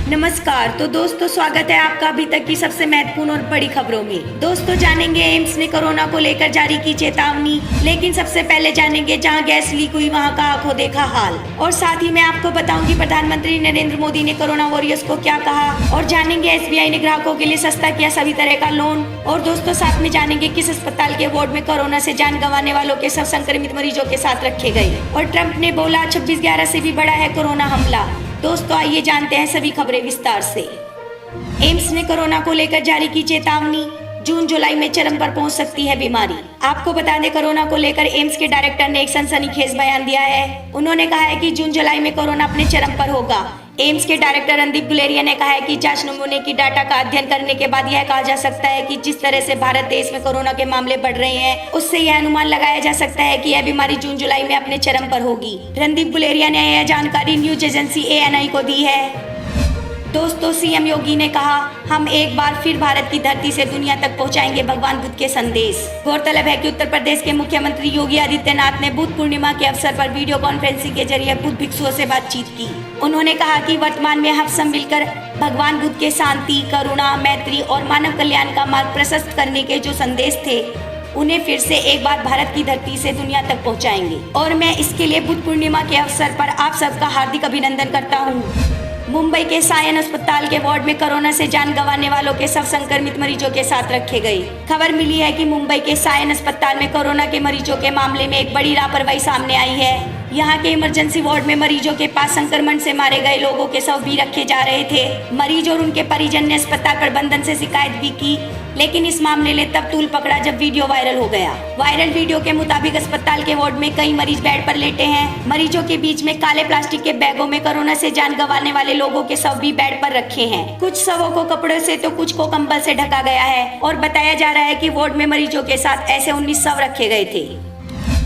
नमस्कार। तो दोस्तों स्वागत है आपका अभी तक की सबसे महत्वपूर्ण और बड़ी खबरों में। दोस्तों जानेंगे एम्स ने कोरोना को लेकर जारी की चेतावनी, लेकिन सबसे पहले जानेंगे जहां गैस लीक हुई वहां का आंखों देखा हाल। और साथ ही मैं आपको बताऊंगी प्रधानमंत्री नरेंद्र मोदी ने कोरोना वॉरियर्स को क्या कहा। और जानेंगे एसबीआई ने ग्राहकों के लिए सस्ता किया सभी तरह का लोन। और दोस्तों साथ में जानेंगे किस अस्पताल के वार्ड में कोरोना से जान गंवाने वालों के सब संक्रमित मरीजों के साथ रखे गए। और ट्रम्प ने बोला 26/11 से भी बड़ा है कोरोना हमला। दोस्तों आइए जानते हैं सभी खबरें विस्तार से। एम्स ने कोरोना को लेकर जारी की चेतावनी, जून जुलाई में चरम पर पहुंच सकती है बीमारी। आपको बता दें कोरोना को लेकर एम्स के डायरेक्टर ने एक सनसनीखेज बयान दिया है। उन्होंने कहा है कि जून जुलाई में कोरोना अपने चरम पर होगा। एम्स के डायरेक्टर रणदीप गुलेरिया ने कहा है कि जांच नमूने की डाटा का अध्ययन करने के बाद यह कहा जा सकता है कि जिस तरह से भारत देश में कोरोना के मामले बढ़ रहे हैं, उससे यह अनुमान लगाया जा सकता है कि यह बीमारी जून जुलाई में अपने चरम पर होगी। रणदीप गुलेरिया ने यह जानकारी न्यूज एजेंसी ANI को दी है। दोस्तों सीएम योगी ने कहा, हम एक बार फिर भारत की धरती से दुनिया तक पहुंचाएंगे भगवान बुद्ध के संदेश। गौरतलब है कि उत्तर प्रदेश के मुख्यमंत्री योगी आदित्यनाथ ने बुद्ध पूर्णिमा के अवसर पर वीडियो कॉन्फ्रेंसिंग के जरिए बुद्ध भिक्षुओं से बातचीत की। उन्होंने कहा कि वर्तमान में हम सब मिलकर भगवान बुद्ध के शांति, करुणा, मैत्री और मानव कल्याण का मार्ग प्रशस्त करने के जो संदेश थे, उन्हें फिर से एक बार भारत की धरती से दुनिया तक पहुंचाएंगे। और मैं इसके लिए बुद्ध पूर्णिमा के अवसर पर आप सबका हार्दिक अभिनंदन करता हूँ। मुंबई के सायन अस्पताल के वार्ड में कोरोना से जान गंवाने वालों के सब संक्रमित मरीजों के साथ रखे गए। खबर मिली है कि मुंबई के सायन अस्पताल में कोरोना के मरीजों के मामले में एक बड़ी लापरवाही सामने आई है। यहाँ के इमरजेंसी वार्ड में मरीजों के पास संक्रमण से मारे गए लोगों के शव भी रखे जा रहे थे। मरीज और उनके परिजन ने अस्पताल प्रबंधन से शिकायत भी की, लेकिन इस मामले ने तब तूल पकड़ा जब वीडियो वायरल हो गया। वायरल वीडियो के मुताबिक अस्पताल के वार्ड में कई मरीज बेड पर लेटे हैं। मरीजों के बीच में काले प्लास्टिक के बैगों में कोरोना से जान गंवाने वाले लोगों के शव भी बेड पर रखे हैं। कुछ शवों को कपड़े से तो कुछ को कंबल से ढका गया है और बताया जा रहा है कि वार्ड में मरीजों के साथ ऐसे 19 शव रखे गए थे।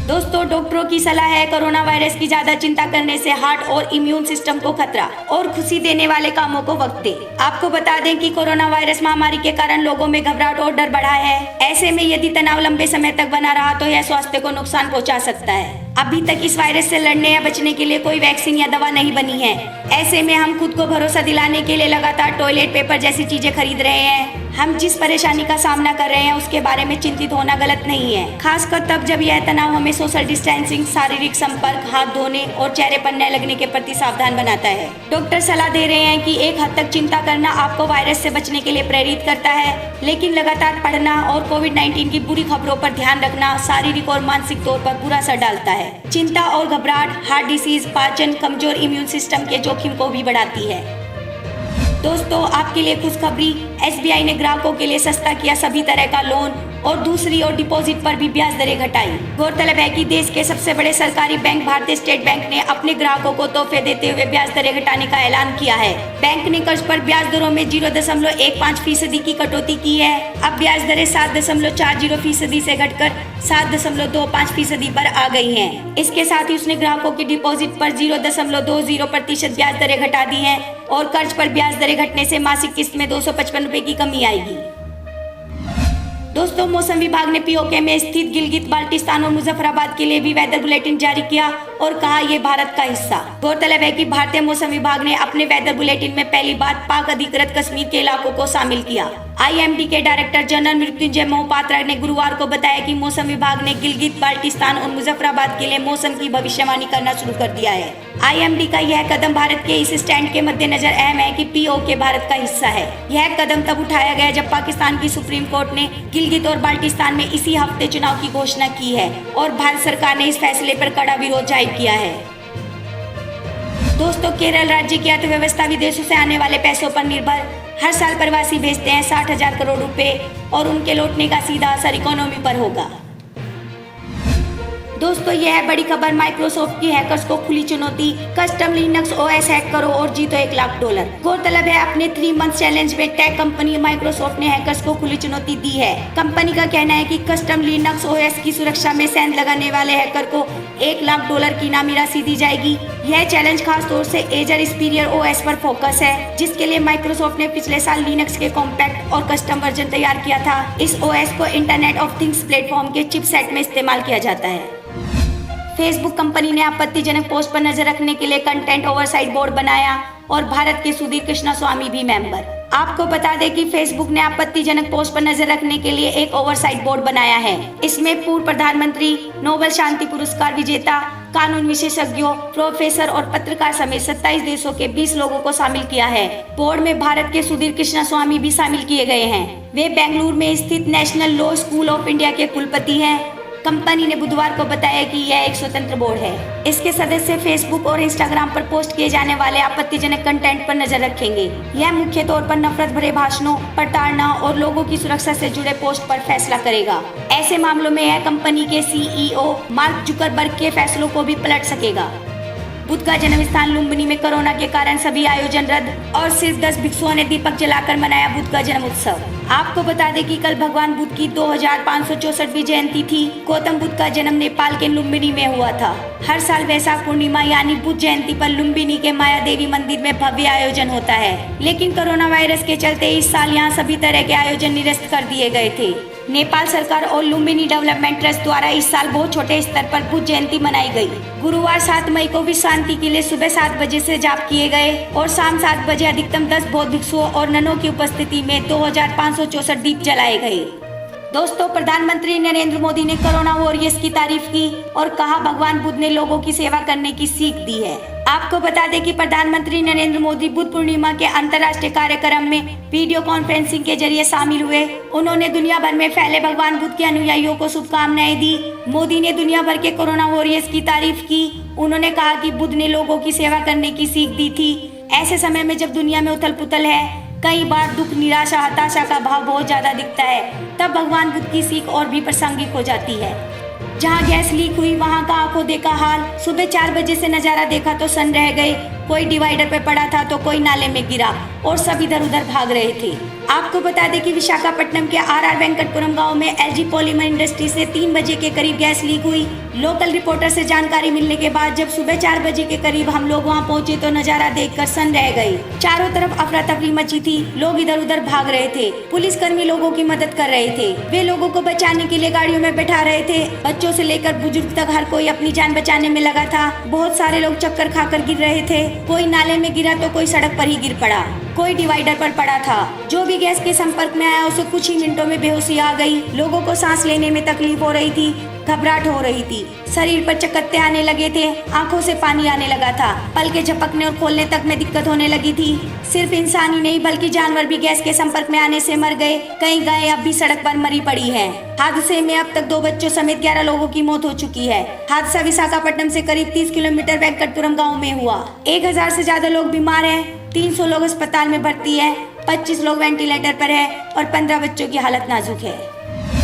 दोस्तों डॉक्टरों की सलाह है कोरोना वायरस की ज्यादा चिंता करने से हार्ट और इम्यून सिस्टम को खतरा, और खुशी देने वाले कामों को वक्त दे। आपको बता दें कि कोरोना वायरस महामारी के कारण लोगों में घबराहट और डर बढ़ा है। ऐसे में यदि तनाव लंबे समय तक बना रहा तो यह स्वास्थ्य को नुकसान पहुंचा सकता है। अभी तक इस वायरस से लड़ने या बचने के लिए कोई वैक्सीन या दवा नहीं बनी है। ऐसे में हम खुद को भरोसा दिलाने के लिए लगातार टॉयलेट पेपर जैसी चीजें खरीद रहे हैं। हम जिस परेशानी का सामना कर रहे हैं उसके बारे में चिंतित होना गलत नहीं है, खासकर तब जब यह तनाव हमें सोशल डिस्टेंसिंग, शारीरिक संपर्क, हाथ धोने और चेहरे पर न लगने के प्रति सावधान बनाता है। डॉक्टर सलाह दे रहे हैं कि एक हद तक चिंता करना आपको वायरस से बचने के लिए प्रेरित करता है, लेकिन लगातार पढ़ना और कोविड-19 की बुरी खबरों पर ध्यान रखना शारीरिक और मानसिक तौर पर बुरा असर डालता है। चिंता और घबराहट हार्ट डिसीज, पाचन, कमजोर इम्यून सिस्टम के जोखिम को भी बढ़ाती है। दोस्तों आपके लिए खुशखबरी, एसबीआई ने ग्राहकों के लिए सस्ता किया सभी तरह का लोन और दूसरी ओर डिपॉजिट पर भी ब्याज दरें घटाई। गौरतलब है कि देश के सबसे बड़े सरकारी बैंक भारतीय स्टेट बैंक ने अपने ग्राहकों को तोहफे देते हुए ब्याज दरें घटाने का ऐलान किया है। बैंक ने कर्ज पर ब्याज दरों में 0.15% की कटौती की है। अब ब्याज दरें 7.40% से घटकर 7.25% पर आ गई हैं। इसके साथ ही उसने ग्राहकों की डिपॉजिट पर 0.20% ब्याज दरें घटा दी हैं और कर्ज पर ब्याज दरें घटने से मासिक किस्त में 255 रुपए की कमी आएगी। दोस्तों मौसम विभाग ने पीओके में स्थित गिलगित बाल्टिस्तान और मुजफ्फराबाद के लिए भी वेदर बुलेटिन जारी किया और कहा ये भारत का हिस्सा। गौरतलब है कि भारतीय मौसम विभाग ने अपने वेदर बुलेटिन में पहली बार पाक अधिकृत कश्मीर के इलाकों को शामिल किया। IMD के डायरेक्टर जनरल मृत्युंजय मोहपात्रा ने गुरुवार को बताया कि मौसम विभाग ने गिलगित बाल्टिस्तान और मुजफ्फराबाद के लिए मौसम की भविष्यवाणी करना शुरू कर दिया है। IMD का यह कदम भारत के इस स्टैंड के मद्देनजर अहम है कि पीओके भारत का हिस्सा है। यह कदम तब उठाया गया जब पाकिस्तान की सुप्रीम कोर्ट ने गिलगित और बाल्टिस्तान में इसी हफ्ते चुनाव की घोषणा की है और भारत सरकार ने इस फैसले पर कड़ा विरोध जाहिर किया है। दोस्तों केरल राज्य की अर्थव्यवस्था विदेशों से आने वाले पैसों पर निर्भर। हर साल प्रवासी भेजते हैं 60,000 करोड़ रुपए और उनके लौटने का सीधा असर इकोनॉमी पर होगा। दोस्तों यह बड़ी खबर, माइक्रोसॉफ्ट की हैकर्स को खुली चुनौती, कस्टम लिनक्स OS हैक करो और जीतो $1,00,000। गौरतलब है अपने 3 मंथ चैलेंज में टेक कंपनी माइक्रोसॉफ्ट ने हैकर्स को खुली चुनौती दी है। कंपनी का कहना है कि कस्टम लिनक्स OS की सुरक्षा में सेंध लगाने वाले हैकर को $1,00,000 की इनामी राशि दी जाएगी। यह चैलेंज खास तौर से एजर स्पीरियर OS पर फोकस है, जिसके लिए माइक्रोसॉफ्ट ने पिछले साल लिनक्स के कॉम्पैक्ट और कस्टम वर्जन तैयार किया था। इस OS को इंटरनेट ऑफ थिंग्स प्लेटफॉर्म के चिपसेट में इस्तेमाल किया जाता है। फेसबुक कंपनी ने आपत्तिजनक पोस्ट पर नजर रखने के लिए कंटेंट ओवरसाइट बोर्ड बनाया और भारत के सुधीर कृष्णा स्वामी भी मेंबर। आपको बता दें कि फेसबुक ने आपत्तिजनक पोस्ट पर नजर रखने के लिए एक ओवरसाइट बोर्ड बनाया है। इसमें पूर्व प्रधानमंत्री, नोबेल शांति पुरस्कार विजेता, कानून विशेषज्ञों, प्रोफेसर और पत्रकार समेत 27 देशों के 20 लोगों को शामिल किया है। बोर्ड में भारत के सुधीर कृष्णा स्वामी भी शामिल किए गए हैं। वे बेंगलुरु में स्थित national law school of India के कुलपति हैं। कंपनी ने बुधवार को बताया कि यह एक स्वतंत्र बोर्ड है। इसके सदस्य फेसबुक और इंस्टाग्राम पर पोस्ट किए जाने वाले आपत्तिजनक कंटेंट पर नजर रखेंगे। यह मुख्य तौर पर नफरत भरे भाषणों, प्रताड़ना और लोगों की सुरक्षा से जुड़े पोस्ट पर फैसला करेगा। ऐसे मामलों में यह कंपनी के सीईओ मार्क जुकरबर्ग के फैसलों को भी पलट सकेगा। बुद्ध का जन्म स्थान लुम्बिनी में कोरोना के कारण सभी आयोजन रद्द और सिर्फ 10 भिक्षुओं ने दीपक जलाकर मनाया बुद्ध का जन्म उत्सव। आपको बता दें कि कल भगवान बुद्ध की 2564वीं जयंती थी। गौतम बुद्ध का जन्म नेपाल के लुम्बिनी में हुआ था। हर साल वैशाख पूर्णिमा यानी बुद्ध जयंती पर लुम्बिनी के माया देवी मंदिर में भव्य आयोजन होता है, लेकिन कोरोना वायरस के चलते इस साल यहाँ सभी तरह के आयोजन निरस्त कर दिए गए थे। नेपाल सरकार और लुम्बिनी डेवलपमेंट ट्रस्ट द्वारा इस साल बहुत छोटे स्तर पर बुद्ध जयंती मनाई गई। गुरुवार 7 मई को विश्व शांति के लिए सुबह 7 बजे से जाप किए गए और शाम 7 बजे अधिकतम 10 बौद्ध भिक्षुओं और ननों की उपस्थिति में 2564 दीप जलाए गए। दोस्तों, प्रधानमंत्री नरेंद्र मोदी ने कोरोना वॉरियर्स की तारीफ की और कहा भगवान बुद्ध ने लोगों की सेवा करने की सीख दी है। आपको बता दें कि प्रधानमंत्री नरेंद्र मोदी बुद्ध पूर्णिमा के अंतर्राष्ट्रीय कार्यक्रम में वीडियो कॉन्फ्रेंसिंग के जरिए शामिल हुए। उन्होंने दुनिया भर में फैले भगवान बुद्ध के अनुयायियों को शुभकामनाएं दी। मोदी ने दुनिया भर के कोरोना वॉरियर्स की तारीफ की। उन्होंने कहा कि बुद्ध ने लोगों की सेवा करने की सीख दी थी। ऐसे समय में जब दुनिया में उथल पुथल है, कई बार दुख, निराशा, हताशा का भाव बहुत ज्यादा दिखता है, तब भगवान बुद्ध की सीख और भी प्रासंगिक हो जाती है। जहाँ गैस लीक हुई वहाँ का आंखों देखा हाल। सुबह 4 बजे से नजारा देखा तो सन रह गए। कोई डिवाइडर पे पड़ा था तो कोई नाले में गिरा और सब इधर उधर भाग रहे थे। आपको बता दें कि विशाखापट्टनम के आर वेंकटपुरम गांव में एलजी पॉलीमर इंडस्ट्री से 3 बजे के करीब गैस लीक हुई। लोकल रिपोर्टर से जानकारी मिलने के बाद जब सुबह 4 बजे के करीब हम लोग वहां पहुंचे तो नजारा देखकर सन रह गए। चारों तरफ अफरा तफरी मची थी, लोग इधर उधर भाग रहे थे। पुलिसकर्मी लोगों की मदद कर रहे थे। वे लोगों को बचाने के लिए गाड़ियों में बैठा रहे थे। बच्चों से लेकर बुजुर्ग तक हर कोई अपनी जान बचाने में लगा था। बहुत सारे लोग चक्कर खाकर गिर रहे थे। कोई नाले में गिरा तो कोई सड़क पर ही गिर पड़ा, कोई डिवाइडर पर पड़ा था। जो भी गैस के संपर्क में आया उसे कुछ ही मिनटों में बेहोशी आ गई। लोगों को सांस लेने में तकलीफ हो रही थी, घबराहट हो रही थी, शरीर पर चकत्ते आने लगे थे, आंखों से पानी आने लगा था, पलकें झपकने और खोलने तक में दिक्कत होने लगी थी। सिर्फ इंसान ही नहीं बल्कि जानवर भी गैस के संपर्क में आने से मर गए। कई गायें अब भी सड़क पर मरी पड़ी हैं। हादसे में अब तक 2 बच्चों समेत 11 लोगों की मौत हो चुकी है। हादसा विशाखापट्टनम से करीब 30 किलोमीटर वेंकटपुरम गाँव में हुआ। 1000 से ज्यादा लोग बीमार हैं। 300 लोग अस्पताल में भर्ती है, 25 लोग वेंटिलेटर पर है और 15 बच्चों की हालत नाजुक है।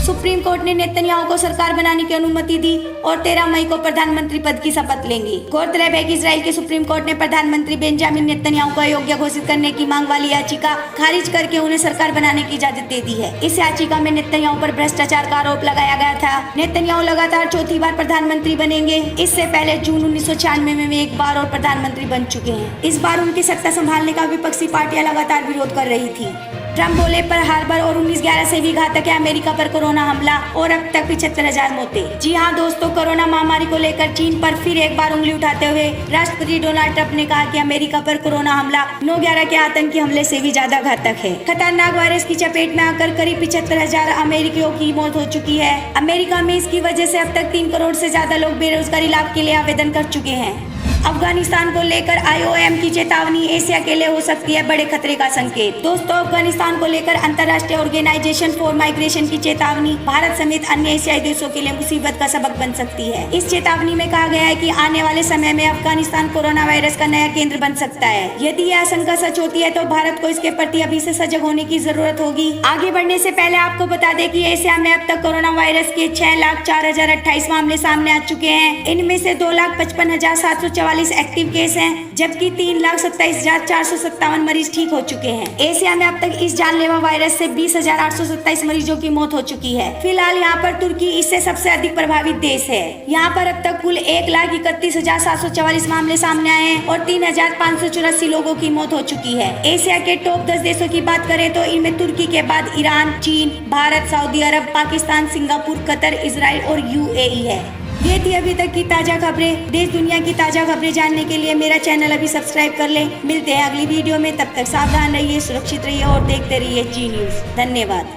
सुप्रीम कोर्ट ने नेतन्याहू को सरकार बनाने की अनुमति दी और 13 मई को प्रधानमंत्री पद की शपथ लेंगे। गौरतलब है कि इजराइल के सुप्रीम कोर्ट ने प्रधानमंत्री बेंजामिन नेतन्याहू को अयोग्य घोषित करने की मांग वाली याचिका खारिज करके उन्हें सरकार बनाने की इजाजत दे दी है। इस याचिका में नेतन्याहू पर भ्रष्टाचार का आरोप लगाया गया था। नेतन्याहू लगातार 4थी बार प्रधानमंत्री बनेंगे। इससे पहले जून 1996 में वे एक बार और प्रधानमंत्री बन चुके हैं। इस बार उनकी सत्ता संभालने का विपक्षी पार्टियां लगातार विरोध कर रही थी। ट्रम्प बोले पर हार्बर और 19/11 से भी घातक है अमेरिका पर कोरोना हमला और अब तक 75,000 मौतें। जी हाँ दोस्तों, कोरोना महामारी को लेकर चीन पर फिर एक बार उंगली उठाते हुए राष्ट्रपति डोनाल्ड ट्रंप ने कहा कि अमेरिका पर कोरोना हमला 9/11 के आतंकी हमले से भी ज्यादा घातक है। खतरनाक वायरस की चपेट में आकर करीब 75,000 अमेरिकियों की मौत हो चुकी है। अमेरिका में इसकी वजह से अब तक 3 करोड़ से ज्यादा लोग बेरोजगारी लाभ के लिए आवेदन कर चुके हैं। अफगानिस्तान को लेकर IOM की चेतावनी, एशिया के लिए हो सकती है बड़े खतरे का संकेत। दोस्तों, अफगानिस्तान को लेकर अंतर्राष्ट्रीय ऑर्गेनाइजेशन फॉर माइग्रेशन की चेतावनी भारत समेत अन्य एशियाई देशों के लिए मुसीबत का सबक बन सकती है। इस चेतावनी में कहा गया है कि आने वाले समय में अफगानिस्तान कोरोना वायरस का नया केंद्र बन सकता है। यदि यह आशंका सच होती है तो भारत को इसके प्रति अभी से सजग होने की जरूरत होगी। आगे बढ़ने से पहले आपको बता दें कि एशिया में अब तक कोरोना वायरस के 6,04,028 मामले सामने आ चुके हैं। इनमें से 2,55,744 एक्टिव केस हैं, जबकि 3,27,457 मरीज ठीक हो चुके हैं। एशिया में अब तक इस जानलेवा वायरस से 20,827 मरीजों की मौत हो चुकी है। फिलहाल यहाँ पर तुर्की इससे सबसे अधिक प्रभावित देश है। यहाँ पर अब तक कुल 1,31,744 मामले सामने आए हैं और 3,584 लोगों की मौत हो चुकी है। एशिया के टॉप 10 देशों की बात करें तो इनमें तुर्की के बाद ईरान, चीन, भारत, सऊदी अरब, पाकिस्तान, सिंगापुर, कतर, इजराइल और UAE है। ये थी अभी तक की ताजा खबरें। देश दुनिया की ताजा खबरें जानने के लिए मेरा चैनल अभी सब्सक्राइब कर लें। मिलते हैं अगली वीडियो में, तब तक सावधान रहिए, सुरक्षित रहिए और देखते रहिए जी न्यूज़। धन्यवाद।